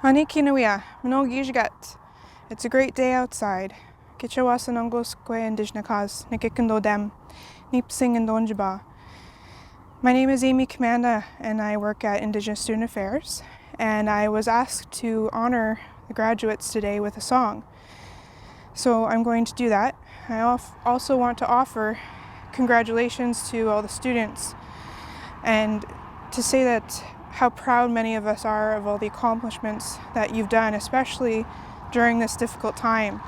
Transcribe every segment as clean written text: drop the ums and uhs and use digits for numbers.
Hanikinuia, Mnogijigat. It's a great day outside. Kichawasanongosque Indijnakas, Nikikindodem, Nipsing and Donjaba. My name is Amy Commanda and I work at Indigenous Student Affairs, and I was asked to honor the graduates today with a song. So I'm going to do that. I also want to offer congratulations to all the students and to say that how proud many of us are of all the accomplishments that you've done, especially during this difficult time.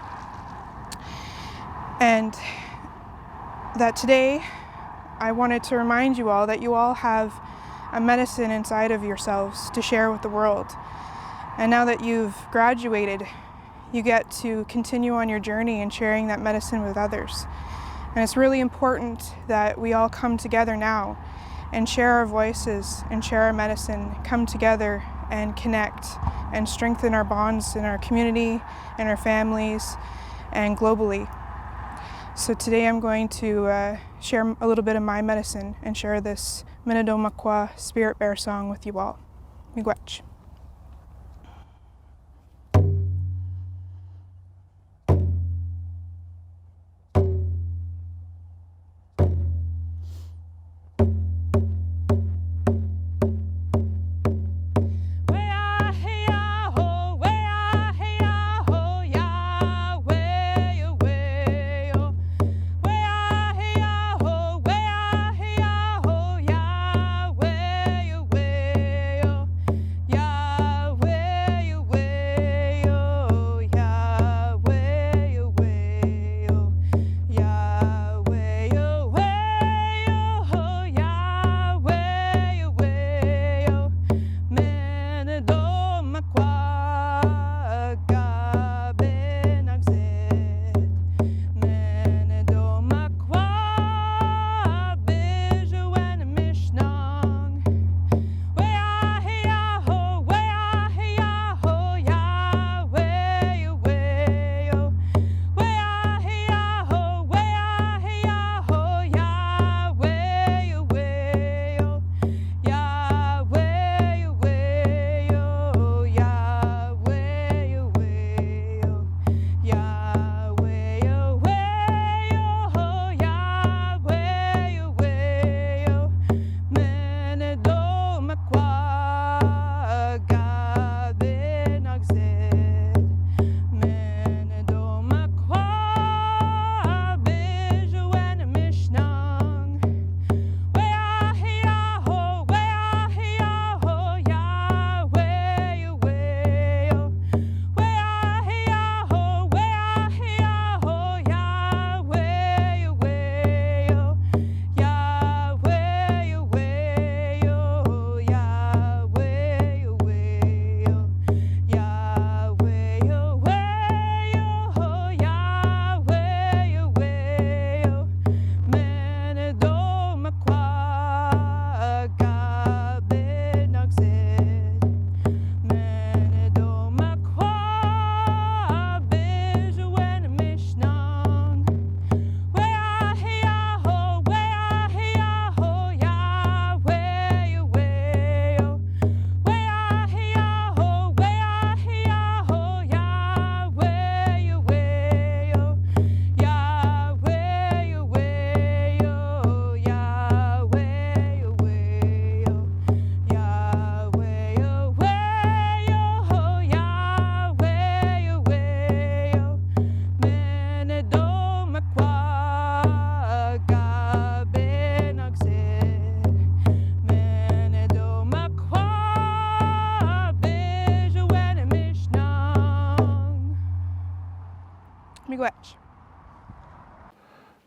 And that today I wanted to remind you all that you all have a medicine inside of yourselves to share with the world. And now that you've graduated, you get to continue on your journey and sharing that medicine with others. And it's really important that we all come together now and share our voices and share our medicine, come together and connect and strengthen our bonds in our community and our families and globally. So today I'm going to share a little bit of my medicine and share this Minadomakwa Spirit Bear song with you all. Miigwech.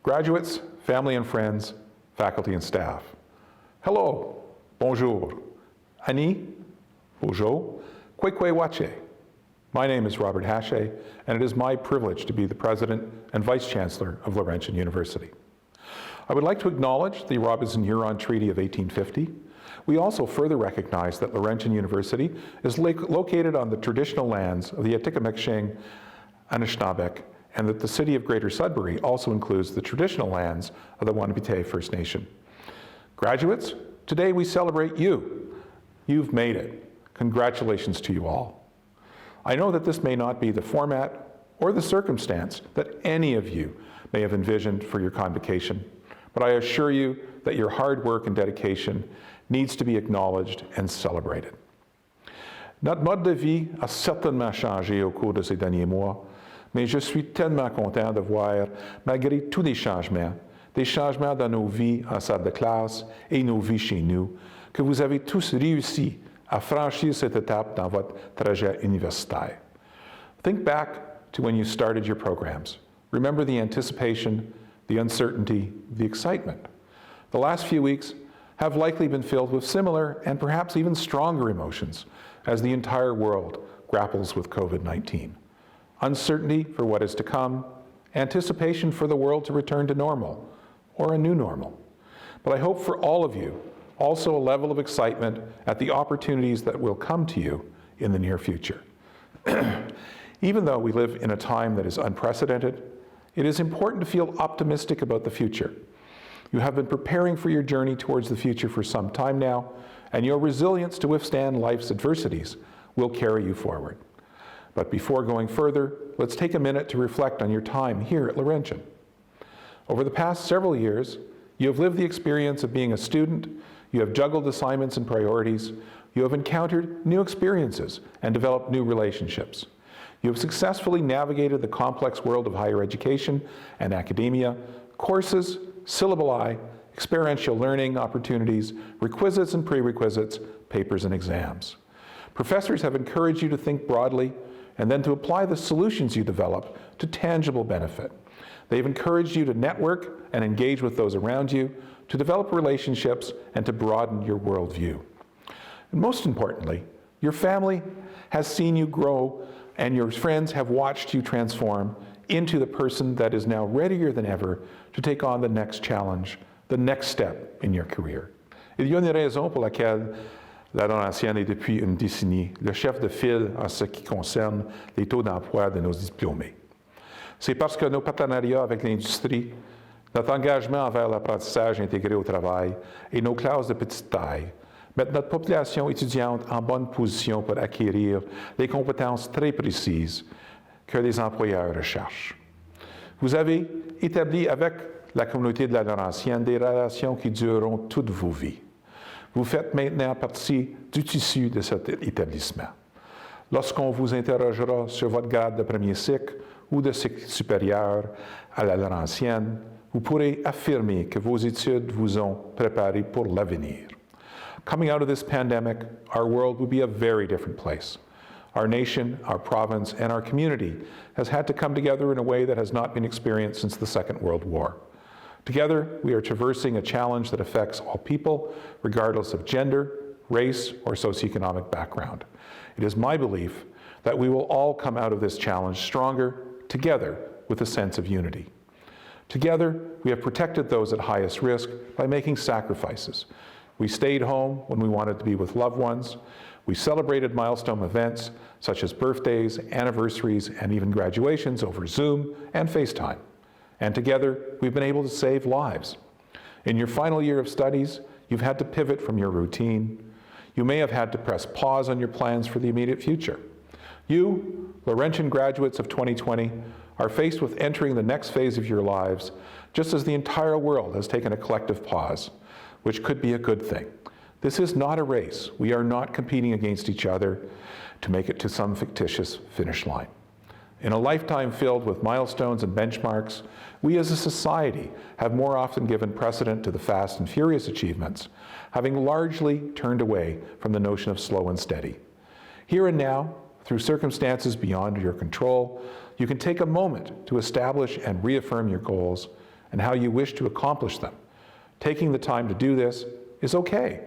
Graduates, family and friends, faculty and staff. Hello, bonjour, ani, bonjour, kwekwe wache. My name is Robert Hache, and it is my privilege to be the President and Vice Chancellor of Laurentian University. I would like to acknowledge the Robinson-Huron Treaty of 1850. We also further recognize that Laurentian University is located on the traditional lands of the Atikameksheng, Anishinaabeg, and that the city of Greater Sudbury also includes the traditional lands of the Wanapitei First Nation. Graduates, today we celebrate you. You've made it. Congratulations to you all. I know that this may not be the format or the circumstance that any of you may have envisioned for your convocation, but I assure you that your hard work and dedication needs to be acknowledged and celebrated. Notre mode de vie a certainement changé au cours de ces derniers mois, mais je suis tellement content de voir, malgré tous les changements dans nos vies en salle de classe et nos vies chez nous, que vous avez tous réussi à franchir cette étape dans votre trajet universitaire. Think back to when you started your programs. Remember the anticipation, the uncertainty, the excitement. The last few weeks have likely been filled with similar and perhaps even stronger emotions as the entire world grapples with COVID-19. Uncertainty for what is to come, anticipation for the world to return to normal, or a new normal. But I hope for all of you, also a level of excitement at the opportunities that will come to you in the near future. Even though we live in a time that is unprecedented, it is important to feel optimistic about the future. You have been preparing for your journey towards the future for some time now, and your resilience to withstand life's adversities will carry you forward. But before going further, let's take a minute to reflect on your time here at Laurentian. Over the past several years, you have lived the experience of being a student, you have juggled assignments and priorities, you have encountered new experiences and developed new relationships. You have successfully navigated the complex world of higher education and academia, courses, syllabi, experiential learning opportunities, requisites and prerequisites, papers and exams. Professors have encouraged you to think broadly and then to apply the solutions you develop to tangible benefit. They've encouraged you to network and engage with those around you, to develop relationships, and to broaden your worldview. And most importantly, your family has seen you grow, and your friends have watched you transform into the person that is now readier than ever to take on the next challenge, the next step in your career. Il y a une raison pour laquelle la Laurentienne est depuis une décennie le chef de file en ce qui concerne les taux d'emploi de nos diplômés. C'est parce que nos partenariats avec l'industrie, notre engagement envers l'apprentissage intégré au travail et nos classes de petite taille mettent notre population étudiante en bonne position pour acquérir les compétences très précises que les employeurs recherchent. Vous avez établi avec la communauté de la Laurentienne des relations qui dureront toute vos vies. Vous faites maintenant partie du tissu de cet établissement. Lorsqu'on vous interrogera sur votre grade de premier cycle ou de cycle supérieur à la Laurentienne, vous pourrez affirmer que vos études vous ont préparé pour l'avenir. Coming out of this pandemic, our world will be a very different place. Our nation, our province, and our community has had to come together in a way that has not been experienced since the Second World War. Together, we are traversing a challenge that affects all people, regardless of gender, race, or socioeconomic background. It is my belief that we will all come out of this challenge stronger, together, with a sense of unity. Together, we have protected those at highest risk by making sacrifices. We stayed home when we wanted to be with loved ones. We celebrated milestone events, such as birthdays, anniversaries, and even graduations over Zoom and FaceTime. And together, we've been able to save lives. In your final year of studies, you've had to pivot from your routine. You may have had to press pause on your plans for the immediate future. You, Laurentian graduates of 2020, are faced with entering the next phase of your lives, just as the entire world has taken a collective pause, which could be a good thing. This is not a race. We are not competing against each other to make it to some fictitious finish line. In a lifetime filled with milestones and benchmarks, we as a society have more often given precedent to the fast and furious achievements, having largely turned away from the notion of slow and steady. Here and now, through circumstances beyond your control, you can take a moment to establish and reaffirm your goals and how you wish to accomplish them. Taking the time to do this is okay,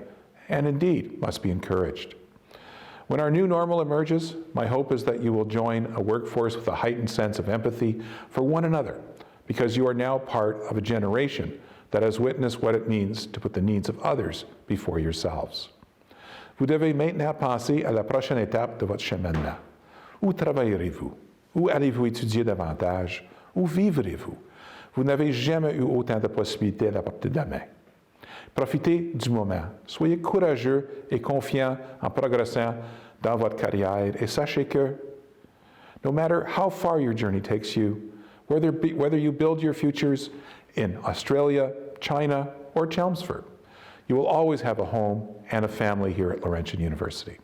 and indeed must be encouraged. When our new normal emerges, my hope is that you will join a workforce with a heightened sense of empathy for one another, because you are now part of a generation that has witnessed what it means to put the needs of others before yourselves. Vous devez maintenant penser à la prochaine étape de votre cheminement. Où travaillerez-vous? Où allez-vous étudier davantage? Où vivrez-vous? Vous n'avez jamais eu autant de possibilités à la portée de la main. Profitez du moment. Soyez courageux et confiants en progressant dans votre carrière et sachez que No matter how far your journey takes you, whether you build your futures in Australia, China, or Chelmsford, you will always have a home and a family here at Laurentian University.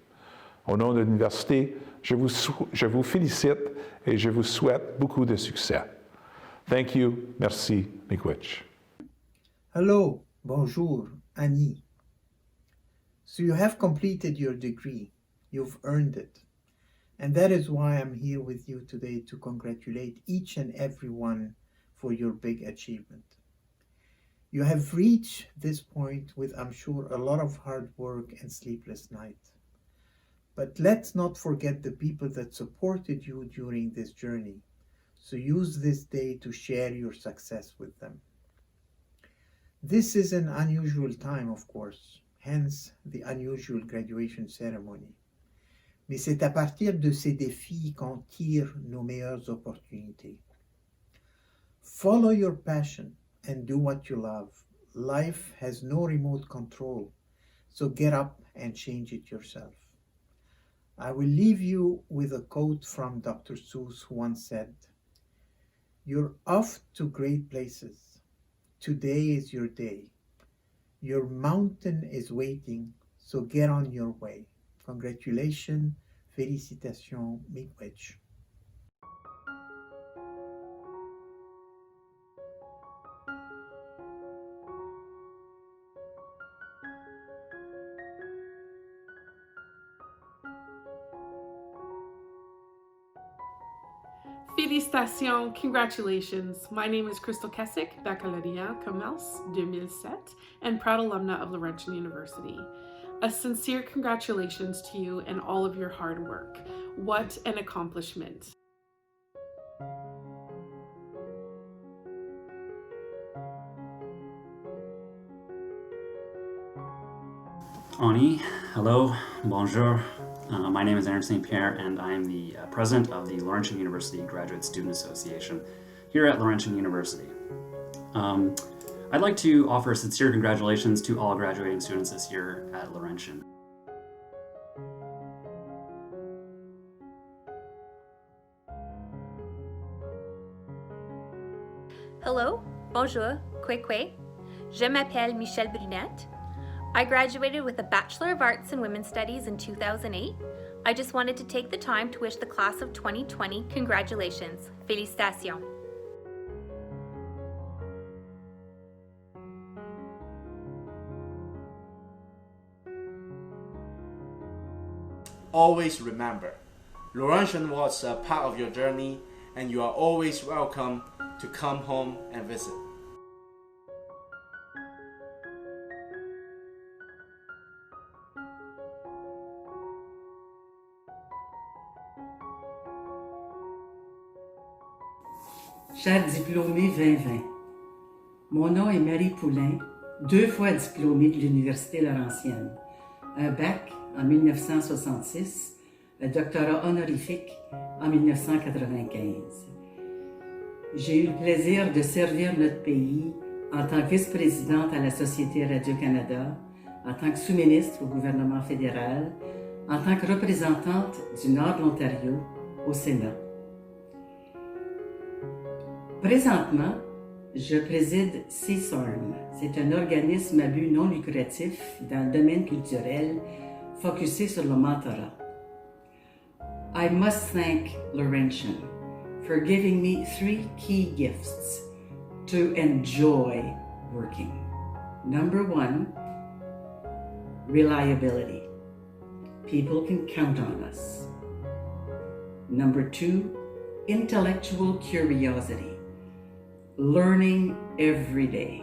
Au nom de l'université, je vous félicite et je vous souhaite beaucoup de succès. Thank you, merci, miigwech. Hello, bonjour, Annie. So you have completed your degree. You've earned it. And that is why I'm here with you today to congratulate each and every one for your big achievement. You have reached this point with, I'm sure, a lot of hard work and sleepless nights. But let's not forget the people that supported you during this journey. So use this day to share your success with them. This is an unusual time, of course, hence the unusual graduation ceremony. Mais c'est à partir de ces défis qu'on tire nos meilleures opportunités. Follow your passion and do what you love. Life has no remote control, so get up and change it yourself. I will leave you with a quote from Dr. Seuss, who once said, "You're off to great places. Today is your day. Your mountain is waiting, so get on your way. Congratulations, félicitations, miigwech." Félicitations, congratulations. My name is Crystal Kessick, baccalauréat commerce 2007, and proud alumna of Laurentian University. A sincere congratulations to you and all of your hard work. What an accomplishment. Ani, hello, bonjour. My name is Aaron St. Pierre, and I'm the president of the Laurentian University Graduate Student Association here at Laurentian University. I'd like to offer sincere congratulations to all graduating students this year at Laurentian. Hello, bonjour, kwekwe. Je m'appelle Michelle Brunette. I graduated with a Bachelor of Arts in Women's Studies in 2008. I just wanted to take the time to wish the class of 2020 congratulations. Félicitations. Always remember, Laurentian was a part of your journey, and you are always welcome to come home and visit. Chers diplômés 2020, mon nom est Marie Poulain, 2 fois diplômée de l'Université Laurentienne, un bac en 1966, un doctorat honorifique en 1995. J'ai eu le plaisir de servir notre pays en tant que vice-présidente à la Société Radio-Canada, en tant que sous-ministre au gouvernement fédéral, en tant que représentante du Nord de l'Ontario au Sénat. Présentement, je préside CSORM. C'est un organisme à but non lucratif dans le domaine culturel focusé sur le mentorat. I must thank Laurentian for giving me 3 key gifts to enjoy working. Number 1, reliability. People can count on us. Number 2, intellectual curiosity. Learning every day.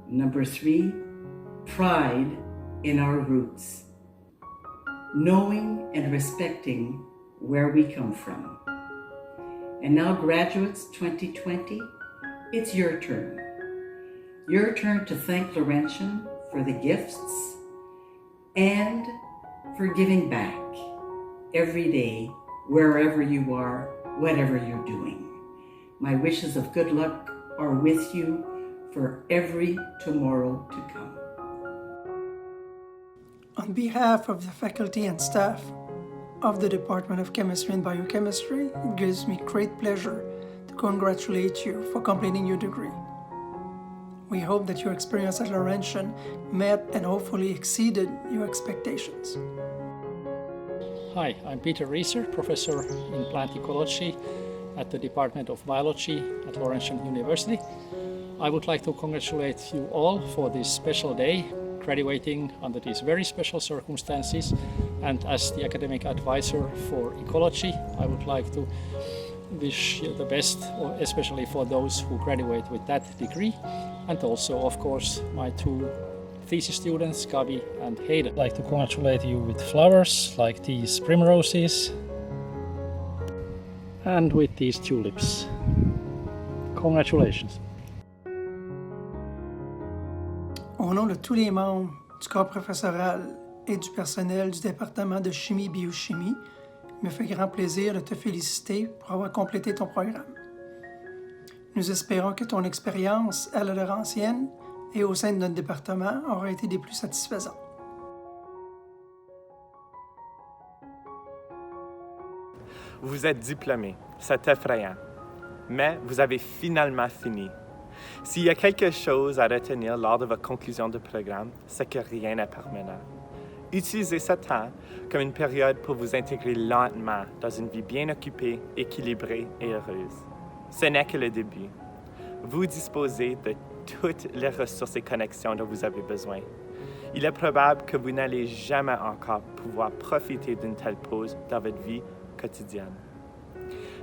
Number 3, pride in our roots. Knowing and respecting where we come from. And now, graduates 2020, it's your turn. Your turn to thank Laurentian for the gifts and for giving back every day, wherever you are, whatever you're doing. My wishes of good luck are with you for every tomorrow to come. On behalf of the faculty and staff, of the Department of Chemistry and Biochemistry, it gives me great pleasure to congratulate you for completing your degree. We hope that your experience at Laurentian met and hopefully exceeded your expectations. Hi, I'm Peter Reeser, professor in plant ecology at the Department of Biology at Laurentian University. I would like to congratulate you all for this special day, graduating under these very special circumstances. And as the academic advisor for ecology, I would like to wish you the best, especially for those who graduate with that degree. And also, of course, my two thesis students, Gabi and Hayden. I'd like to congratulate you with flowers like these primroses and with these tulips. Congratulations. Au nom de tous les membres du corps professoral et du personnel du département de chimie-biochimie, il me fait grand plaisir de te féliciter pour avoir complété ton programme. Nous espérons que ton expérience à la Laurentienne et au sein de notre département aura été des plus satisfaisantes. Vous êtes diplômé, c'est effrayant, mais vous avez finalement fini. S'il y a quelque chose à retenir lors de votre conclusion de programme, c'est que rien n'est permanent. Utilisez ce temps comme une période pour vous intégrer lentement dans une vie bien occupée, équilibrée et heureuse. Ce n'est que le début. Vous disposez de toutes les ressources et connexions dont vous avez besoin. Il est probable que vous n'allez jamais encore pouvoir profiter d'une telle pause dans votre vie quotidienne.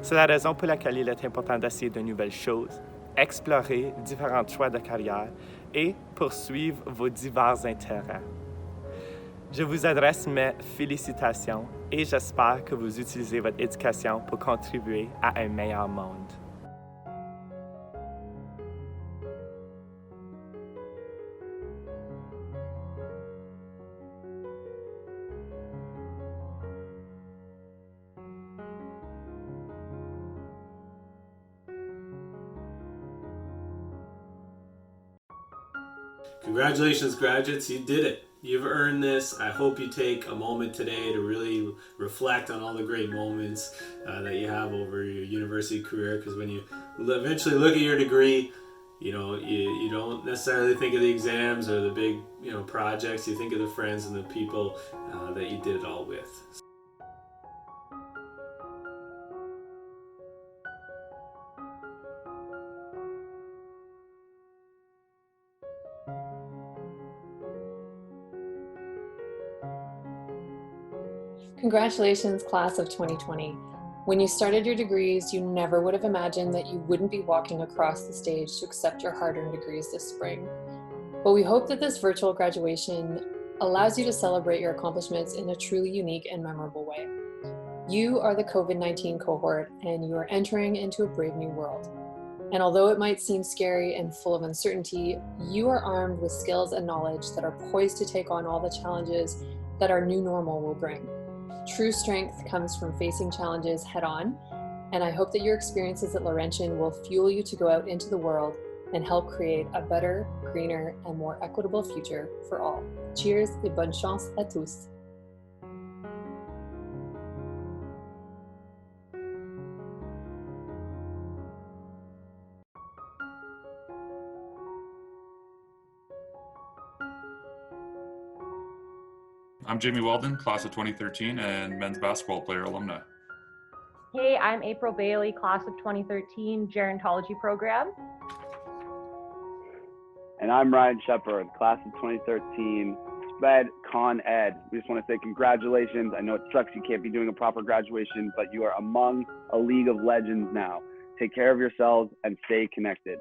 C'est la raison pour laquelle il est important d'essayer de nouvelles choses, explorer différents choix de carrière et poursuivre vos divers intérêts. Je vous adresse mes félicitations et j'espère que vous utilisez votre éducation pour contribuer à un meilleur monde. Congratulations, graduates, you did it. You've earned this. I hope you take a moment today to really reflect on all the great moments that you have over your university career, because when you eventually look at your degree, you don't necessarily think of the exams or the big projects. You think of the friends and the people that you did it all with. Congratulations, class of 2020. When you started your degrees, you never would have imagined that you wouldn't be walking across the stage to accept your hard-earned degrees this spring. But we hope that this virtual graduation allows you to celebrate your accomplishments in a truly unique and memorable way. You are the COVID-19 cohort, and you are entering into a brave new world. And although it might seem scary and full of uncertainty, you are armed with skills and knowledge that are poised to take on all the challenges that our new normal will bring. True strength comes from facing challenges head-on, and I hope that your experiences at Laurentian will fuel you to go out into the world and help create a better, greener, and more equitable future for all. Cheers et bonne chance à tous! I'm Jamie Weldon, class of 2013 and men's basketball player alumni. Hey, I'm April Bailey, class of 2013, gerontology program. And I'm Ryan Shepard, class of 2013, SPED Con Ed. We just want to say congratulations. I know it sucks you can't be doing a proper graduation, but you are among a league of legends now. Take care of yourselves and stay connected.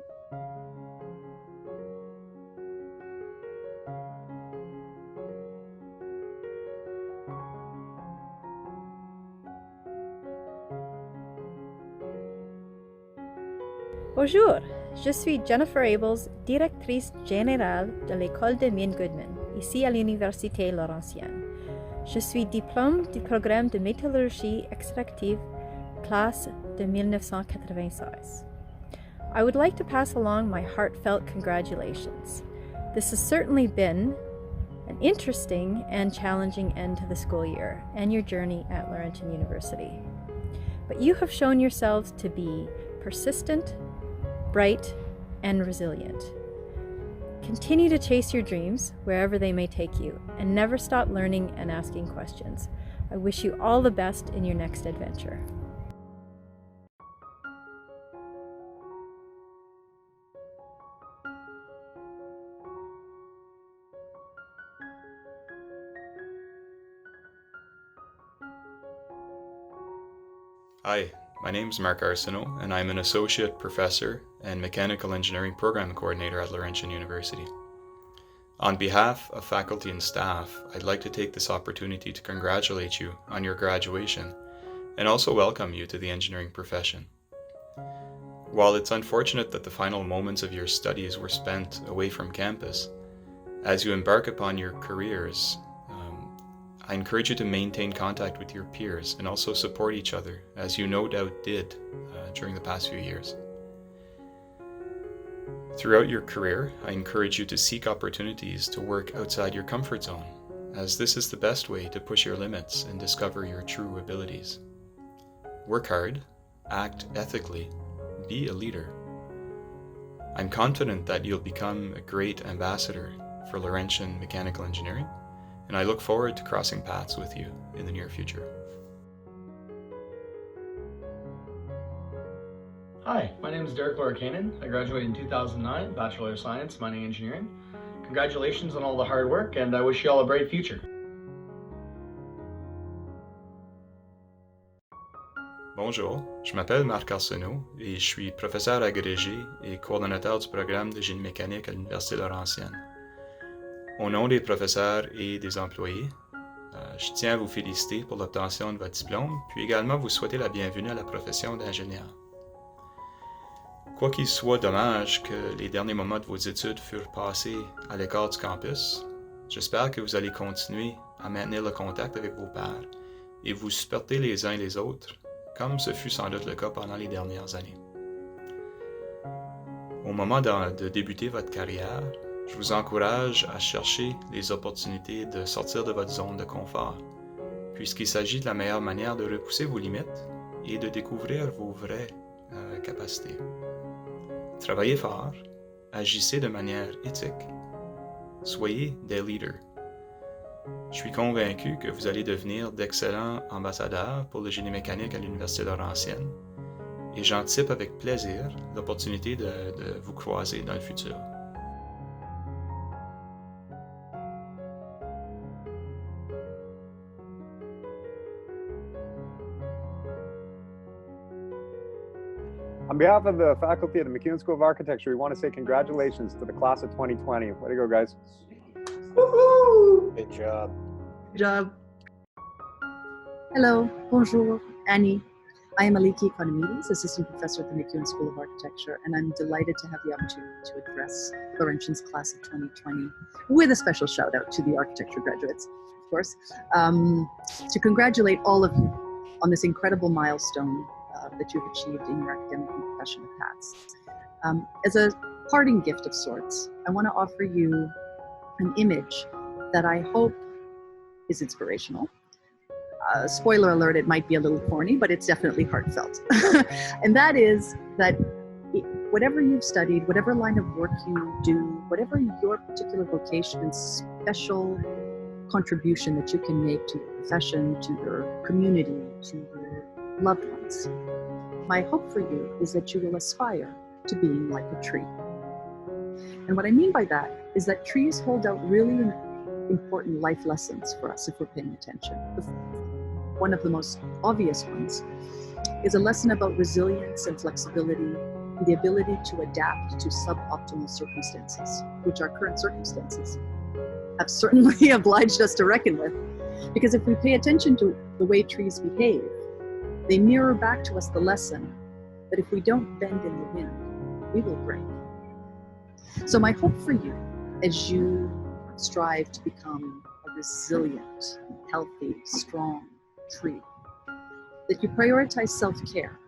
Bonjour, je suis Jennifer Abels, directrice générale de l'école de mine Goodman, ici à l'Université Laurentienne. Je suis diplôme du programme de métallurgie extractive, classe de 1996. I would like to pass along my heartfelt congratulations. This has certainly been an interesting and challenging end to the school year and your journey at Laurentian University. But you have shown yourselves to be persistent, bright, and resilient. Continue to chase your dreams wherever they may take you, and never stop learning and asking questions. I wish you all the best in your next adventure. Hi, my name is Mark Arsenault, and I'm an Associate Professor and Mechanical Engineering Program Coordinator at Laurentian University. On behalf of faculty and staff, I'd like to take this opportunity to congratulate you on your graduation and also welcome you to the engineering profession. While it's unfortunate that the final moments of your studies were spent away from campus, as you embark upon your careers, I encourage you to maintain contact with your peers and also support each other, as you no doubt did during the past few years. Throughout your career, I encourage you to seek opportunities to work outside your comfort zone, as this is the best way to push your limits and discover your true abilities. Work hard, act ethically, be a leader. I'm confident that you'll become a great ambassador for Laurentian Mechanical Engineering, and I look forward to crossing paths with you in the near future. Hi, my name is Derek Lorakanen. I graduated in 2009, Bachelor of Science, Mining Engineering. Congratulations on all the hard work, and I wish you all a bright future. Bonjour, je m'appelle Marc Arsenault et je suis professeur agrégé et coordonnateur du programme de génie mécanique à l'Université Laurentienne. Au nom des professeurs et des employés, je tiens à vous féliciter pour l'obtention de votre diplôme, puis également vous souhaiter la bienvenue à la profession d'ingénieur. Quoi qu'il soit dommage que les derniers moments de vos études furent passés à l'écart du campus, j'espère que vous allez continuer à maintenir le contact avec vos pairs et vous supporter les uns les autres, comme ce fut sans doute le cas pendant les dernières années. Au moment de débuter votre carrière, je vous encourage à chercher les opportunités de sortir de votre zone de confort, puisqu'il s'agit de la meilleure manière de repousser vos limites et de découvrir vos vraies capacités. Travaillez fort, agissez de manière éthique, soyez des leaders. Je suis convaincu que vous allez devenir d'excellents ambassadeurs pour le génie mécanique à l'Université Laurentienne, et j'anticipe avec plaisir l'opportunité de vous croiser dans le futur. On behalf of the faculty at the MacEwan School of Architecture, we want to say congratulations to the class of 2020. Way to go, guys. Woohoo! Good job. Good job. Hello, bonjour, Annie. I am Aliki Economides, Assistant Professor at the MacEwan School of Architecture, and I'm delighted to have the opportunity to address Laurentian's class of 2020, with a special shout out to the architecture graduates, of course, to congratulate all of you on this incredible milestone that you've achieved in your academic and professional paths. As a parting gift of sorts, I want to offer you an image that I hope is inspirational. Spoiler alert, it might be a little corny, but it's definitely heartfelt. And that is that whatever you've studied, whatever line of work you do, whatever your particular vocation and special contribution that you can make to your profession, to your community, to your loved ones, my hope for you is that you will aspire to being like a tree. And what I mean by that is that trees hold out really important life lessons for us if we're paying attention. One of the most obvious ones is a lesson about resilience and flexibility, and the ability to adapt to suboptimal circumstances, which our current circumstances have certainly obliged us to reckon with. Because if we pay attention to the way trees behave, they mirror back to us the lesson that if we don't bend in the wind, we will break. So my hope for you, as you strive to become a resilient, healthy, strong tree, that you prioritize self-care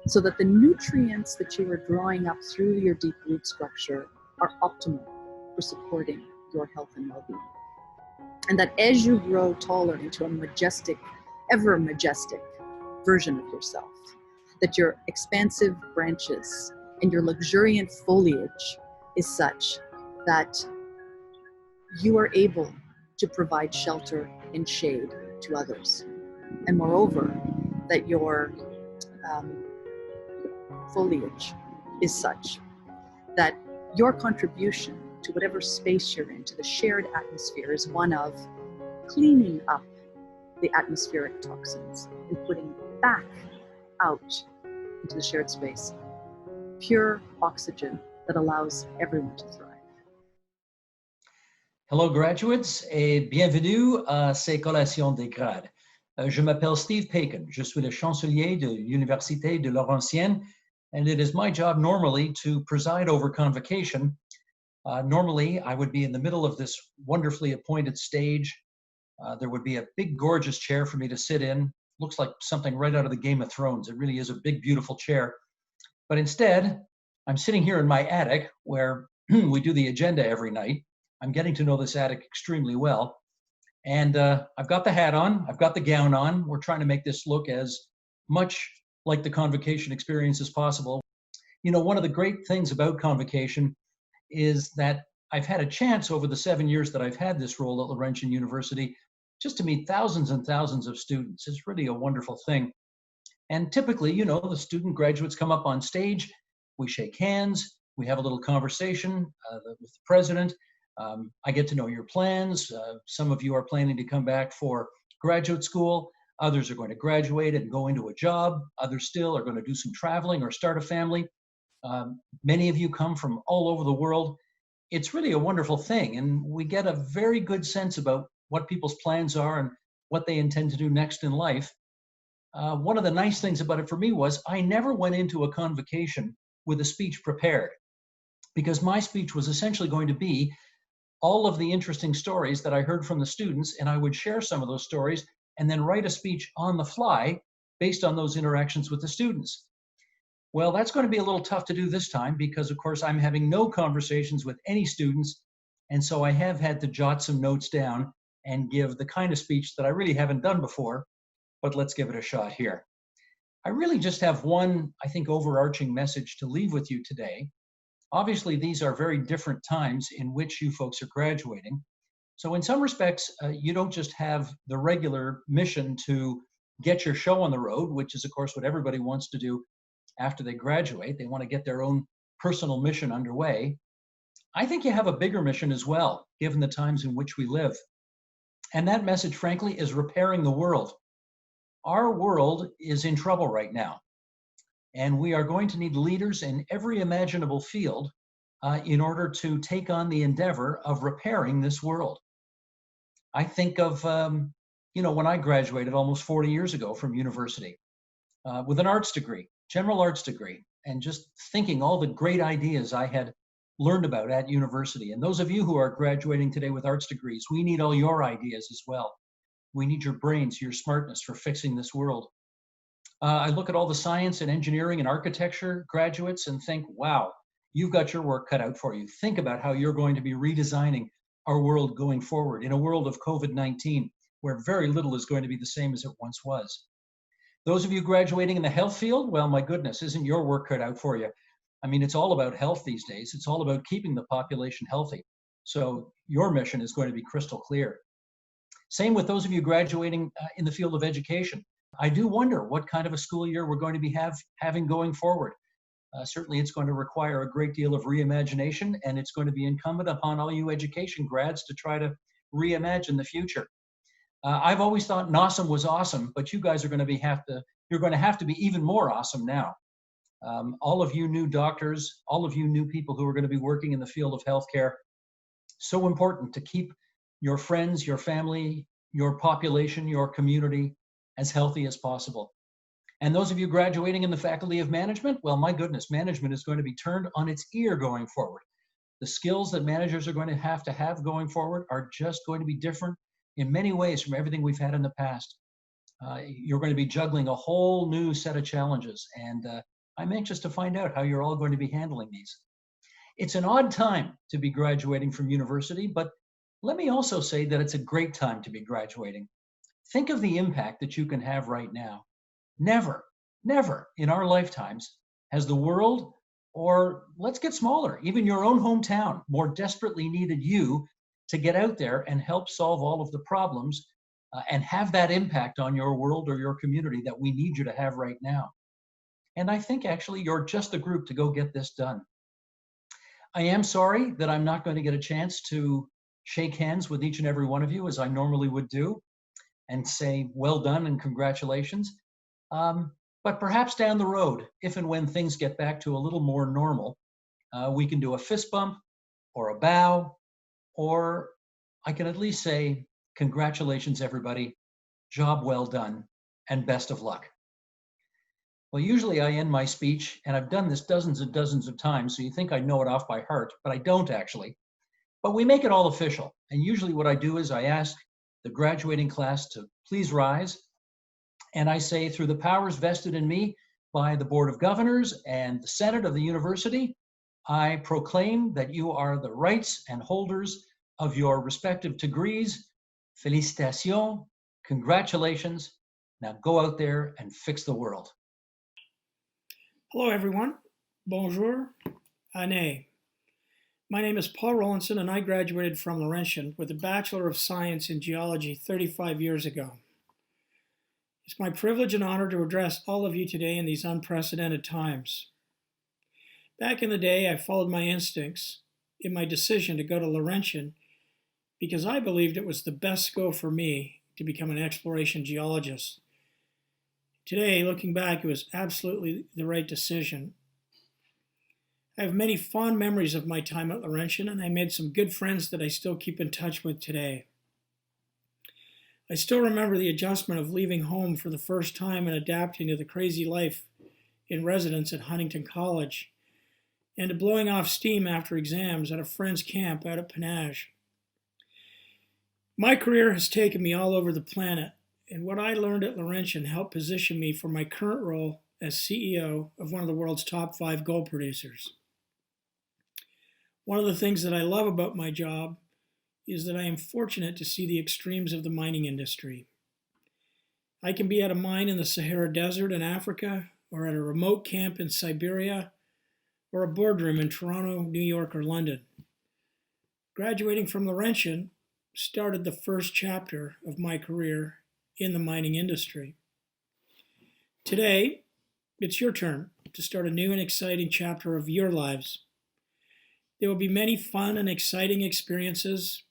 so that the nutrients that you are drawing up through your deep root structure are optimal for supporting your health and well-being. And that as you grow taller into a majestic, ever majestic version of yourself, that your expansive branches and your luxuriant foliage is such that you are able to provide shelter and shade to others. And moreover, that your foliage is such that your contribution to whatever space you're in, to the shared atmosphere, is one of cleaning up the atmospheric toxins and putting back out into the shared space pure oxygen that allows everyone to thrive. Hello graduates et bienvenue à ces collations des grades. Je m'appelle Steve Paikin. Je suis le chancelier de l'Université de Laurentienne, and it is my job normally to preside over Convocation. Normally, I would be in the middle of this wonderfully appointed stage. There would be a big, gorgeous chair for me to sit in. Looks like something right out of the Game of Thrones. It really is a big, beautiful chair. But instead, I'm sitting here in my attic where we do the agenda every night. I'm getting to know this attic extremely well. And I've got the hat on, I've got the gown on. We're trying to make this look as much like the Convocation experience as possible. You know, one of the great things about Convocation is that I've had a chance over the 7 years that I've had this role at Laurentian University just to meet thousands and thousands of students. It's really a wonderful thing. And typically, you know, the student graduates come up on stage, we shake hands, we have a little conversation with the president. I get to know your plans. Some of you are planning to come back for graduate school. Others are going to graduate and go into a job. Others still are going to do some traveling or start a family. Many of you come from all over the world. It's really a wonderful thing, and we get a very good sense about what people's plans are and what they intend to do next in life. One of the nice things about it for me was I never went into a convocation with a speech prepared, because my speech was essentially going to be all of the interesting stories that I heard from the students, and I would share some of those stories and then write a speech on the fly based on those interactions with the students. Well, that's going to be a little tough to do this time because, of course, I'm having no conversations with any students, and so I have had to jot some notes down and give the kind of speech that I really haven't done before, but let's give it a shot here. I really just have one, I think, overarching message to leave with you today. Obviously, these are very different times in which you folks are graduating. So in some respects, you don't just have the regular mission to get your show on the road, which is, of course, what everybody wants to do after they graduate. They want to get their own personal mission underway. I think you have a bigger mission as well, given the times in which we live. And that message, frankly, is repairing the world. Our world is in trouble right now. And we are going to need leaders in every imaginable field in order to take on the endeavor of repairing this world. I think of, you know, when I graduated almost 40 years ago from university with an arts degree, general arts degree, and just thinking all the great ideas I had learned about at university. And those of you who are graduating today with arts degrees, we need all your ideas as well. We need your brains, your smartness for fixing this world. I look at all the science and engineering and architecture graduates and think, wow, you've got your work cut out for you. Think about how you're going to be redesigning our world going forward in a world of COVID-19, where very little is going to be the same as it once was. Those of you graduating in the health field, well, my goodness, isn't your work cut out for you? I mean, it's all about health these days. It's all about keeping the population healthy. So your mission is going to be crystal clear. Same with those of you graduating in the field of education. I do wonder what kind of a school year we're going to be having going forward. Certainly it's going to require a great deal of reimagination, and it's going to be incumbent upon all you education grads to try to reimagine the future. I've always thought NOSM was awesome, but you guys are going to you're going to have to be even more awesome now. All of you new doctors, all of you new people who are going to be working in the field of healthcare, so important to keep your friends, your family, your population, your community as healthy as possible. And those of you graduating in the Faculty of Management, well, my goodness, management is going to be turned on its ear going forward. The skills that managers are going to have going forward are just going to be different in many ways from everything we've had in the past. You're going to be juggling a whole new set of challenges, and I'm anxious to find out how you're all going to be handling these. It's an odd time to be graduating from university, but Let me also say that it's a great time to be graduating. Think of the impact that you can have right now. Never, never in our lifetimes has the world, or let's get smaller, even your own hometown, more desperately needed you to get out there and help solve all of the problems and have that impact on your world or your community that we need you to have right now. And I think actually you're just the group to go get this done. I am sorry that I'm not going to get a chance to shake hands with each and every one of you as I normally would do and say well done and congratulations. But perhaps down the road, if and when things get back to a little more normal, we can do a fist bump or a bow, or I can at least say, congratulations, everybody, job well done, and best of luck. Well, usually I end my speech, and I've done this dozens and dozens of times, so you think I know it off by heart, but I don't actually. But we make it all official, and usually what I do is I ask the graduating class to please rise, and I say, through the powers vested in me by the Board of Governors and the Senate of the university, I proclaim that you are the rights and holders of your respective degrees. Félicitations, congratulations. Now go out there and fix the world. Hello, everyone. Bonjour, année. My name is Paul Rollinson, and I graduated from Laurentian with a Bachelor of Science in Geology 35 years ago. It's my privilege and honor to address all of you today in these unprecedented times. Back in the day, I followed my instincts in my decision to go to Laurentian because I believed it was the best school for me to become an exploration geologist. Today, looking back, it was absolutely the right decision. I have many fond memories of my time at Laurentian, and I made some good friends that I still keep in touch with today. I still remember the adjustment of leaving home for the first time and adapting to the crazy life in residence at Huntington College, and to blowing off steam after exams at a friend's camp out at Penage. My career has taken me all over the planet, and what I learned at Laurentian helped position me for my current role as CEO of one of the world's top 5 gold producers. One of the things that I love about my job is that I am fortunate to see the extremes of the mining industry. I can be at a mine in the Sahara Desert in Africa, or at a remote camp in Siberia, or a boardroom in Toronto, New York, or London. Graduating from Laurentian started the first chapter of my career in the mining industry. Today, it's your turn to start a new and exciting chapter of your lives. There will be many fun and exciting experiences,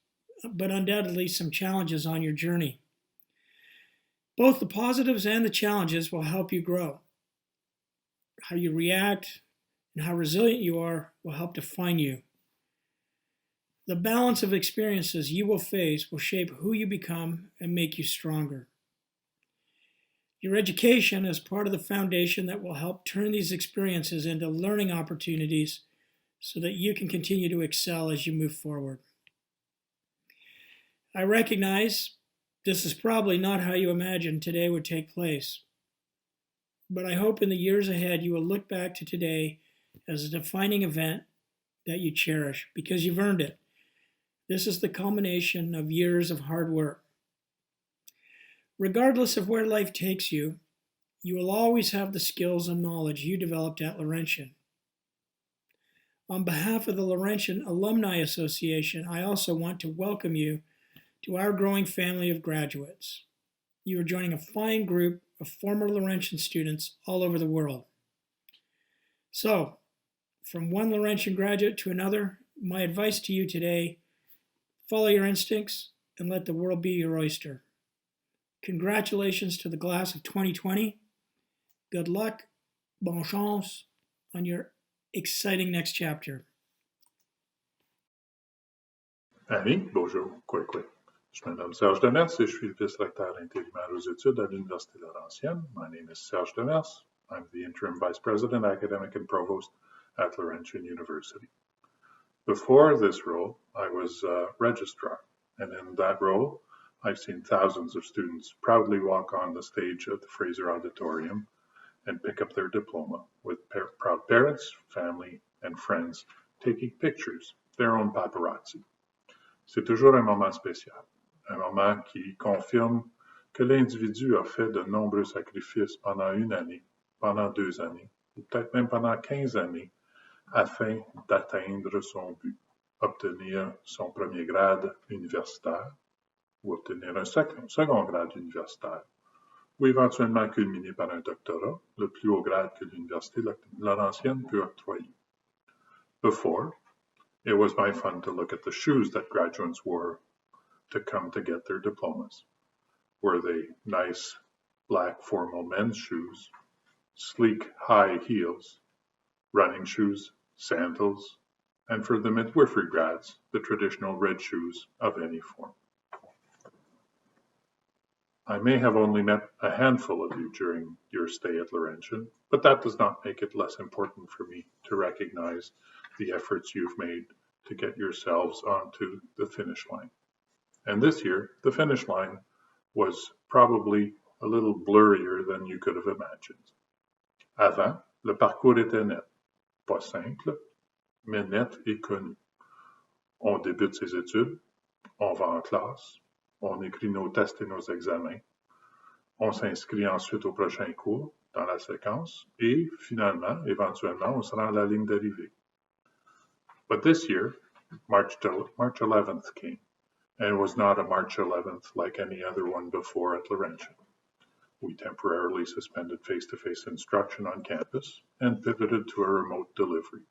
but undoubtedly some challenges on your journey. Both the positives and the challenges will help you grow. How you react and how resilient you are will help define you. The balance of experiences you will face will shape who you become and make you stronger. Your education is part of the foundation that will help turn these experiences into learning opportunities so that you can continue to excel as you move forward. I recognize this is probably not how you imagined today would take place, but I hope in the years ahead you will look back to today as a defining event that you cherish because you've earned it. This is the culmination of years of hard work. Regardless of where life takes you, you will always have the skills and knowledge you developed at Laurentian. On behalf of the Laurentian Alumni Association, I also want to welcome you to our growing family of graduates. You are joining a fine group of former Laurentian students all over the world. So, from one Laurentian graduate to another, my advice to you today, follow your instincts and let the world be your oyster. Congratulations to the class of 2020. Good luck, bonne chance on your exciting next chapter. Annie, bonjour, quoi. Je me nomme Serge Demers et je suis le vice-recteur intérimaire aux études à l'Université Laurentienne. My name is Serge Demers. I'm the interim vice president, academic and provost at Laurentian University. Before this role, I was a registrar, and in that role, I've seen thousands of students proudly walk on the stage of the Fraser Auditorium and pick up their diploma with proud parents, family, and friends taking pictures, their own paparazzi. C'est toujours un moment spécial, un moment qui confirme que l'individu a fait de nombreux sacrifices pendant une année, pendant 2 années, ou peut-être même pendant 15 années, afin d'atteindre son but, obtenir son premier grade universitaire, ou obtenir un second grade universitaire, ou éventuellement culminer par un doctorat, le plus haut grade que l'Université Laurentienne peut octroyer. Before, it was my fun to look at the shoes that graduates wore to come to get their diplomas. Were they nice black formal men's shoes, sleek high heels, running shoes, sandals, and for the midwifery grads, the traditional red shoes of any form. I may have only met a handful of you during your stay at Laurentian, but that does not make it less important for me to recognize the efforts you've made to get yourselves onto the finish line. And this year, the finish line was probably a little blurrier than you could have imagined. Avant, le parcours était net. Pas simple, mais net et connu. On débute ses études, on va en classe, on écrit nos tests et nos examens, on s'inscrit ensuite au prochain cours dans la séquence et finalement, éventuellement, on se rend à la ligne d'arrivée. But this year, March 11th came, and it was not a March 11th like any other one before at Laurentian. We temporarily suspended face-to-face instruction on campus and pivoted to a remote delivery.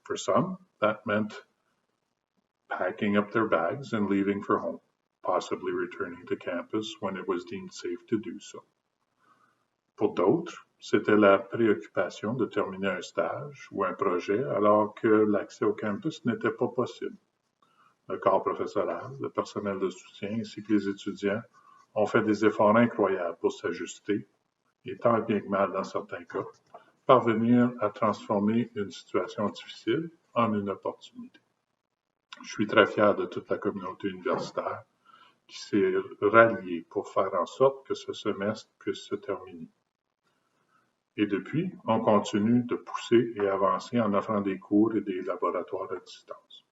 For some, that meant packing up their bags and leaving for home, possibly returning to campus when it was deemed safe to do so. Pour d'autres, c'était la préoccupation de terminer un stage ou un projet alors que l'accès au campus n'était pas possible. Le corps professoral, le personnel de soutien ainsi que les étudiants ont fait des efforts incroyables pour s'ajuster et tant bien que mal dans certains cas, parvenir à transformer une situation difficile en une opportunité. Je suis très fier de toute la communauté universitaire qui s'est ralliée pour faire en sorte que ce semestre puisse se terminer. Et depuis, on continue de pousser et avancer en offrant des cours et des laboratoires à distance.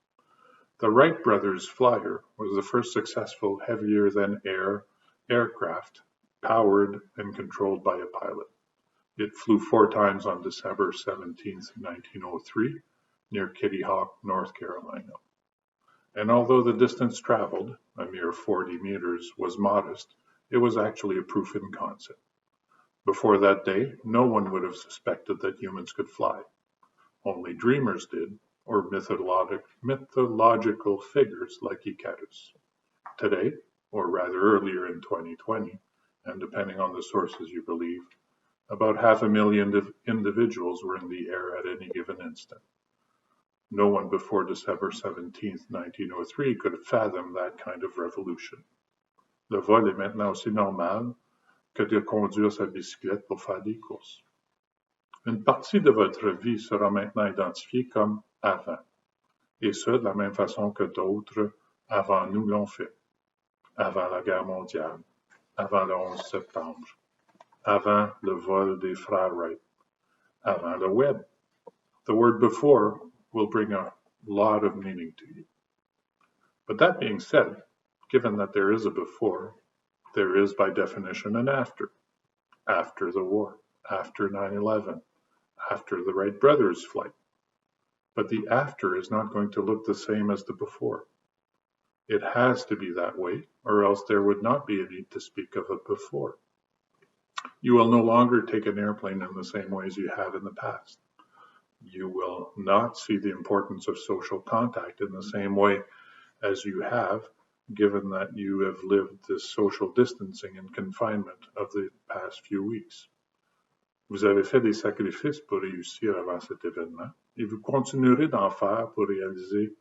The Wright brothers flyer was the first successful heavier-than-air aircraft powered and controlled by a pilot. It flew 4 times on December 17, 1903, near Kitty Hawk, North Carolina. And although the distance traveled, a mere 40 meters, was modest, it was actually a proof in concept. Before that day, no one would have suspected that humans could fly. Only dreamers did, or mythological figures like Icarus. Today, or rather earlier in 2020, and depending on the sources you believe, about 500,000 individuals were in the air at any given instant. No one before December 17, 1903 could have fathomed that kind of revolution. Le vol est maintenant aussi normal que de conduire sa bicyclette pour faire des courses. Une partie de votre vie sera maintenant identifiée comme avant, et ce, de la même façon que d'autres avant nous l'ont fait. Avant la guerre mondiale, avant le 11 septembre, avant le vol des frères Wright, avant le web. The word before will bring a lot of meaning to you. But that being said, given that there is a before, there is by definition an after. After the war, after 9/11, after the Wright brothers' flight. But the after is not going to look the same as the before. It has to be that way, or else there would not be a need to speak of a before. You will no longer take an airplane in the same way as you have in the past. You will not see the importance of social contact in the same way as you have, given that you have lived this social distancing and confinement of the past few weeks. Vous avez fait des sacrifices pour réussir avant cet événement et vous continuerez d'en faire pour réussir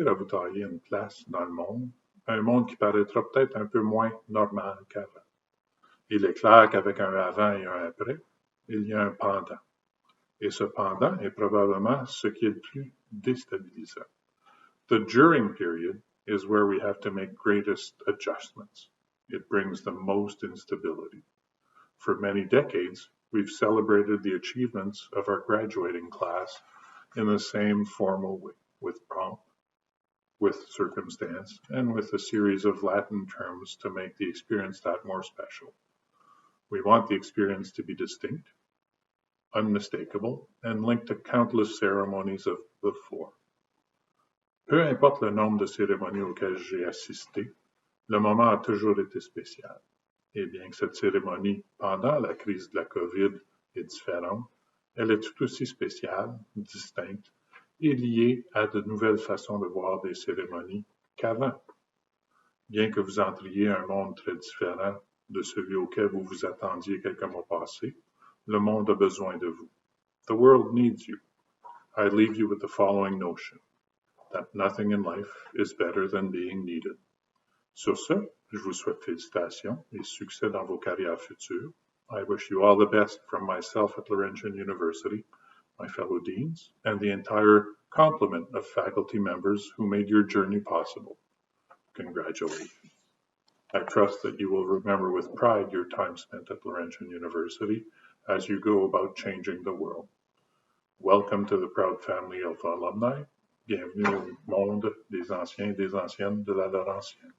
à vous tailler une place dans le monde, un monde qui paraîtra peut-être un peu moins normal qu'avant. Il est clair qu'avec un avant et un après, il y a un pendant. Et ce pendant est probablement ce qui est le plus déstabilisant. The during period is where we have to make greatest adjustments. It brings the most instability. For many decades, we've celebrated the achievements of our graduating class in the same formal way, with pomp, with circumstance, and with a series of Latin terms to make the experience that more special. We want the experience to be distinct, unmistakable, and linked to countless ceremonies of before. Peu importe le nombre de cérémonies auxquelles j'ai assisté, le moment a toujours été spécial. Et bien que cette cérémonie, pendant la crise de la COVID, est différente, elle est tout aussi spéciale, distincte et liée à de nouvelles façons de voir des cérémonies qu'avant. Bien que vous entriez un monde très différent de celui auquel vous vous attendiez quelques mois passés, le monde a besoin de vous. The world needs you. I leave you with the following notion, that nothing in life is better than being needed. Sur ce, je vous souhaite félicitations et succès dans vos carrières futures. I wish you all the best from myself at Laurentian University, my fellow deans, and the entire complement of faculty members who made your journey possible. Congratulations. I trust that you will remember with pride your time spent at Laurentian University as you go about changing the world. Welcome to the proud family of alumni. Bienvenue au monde des anciens et des anciennes de la Laurentienne.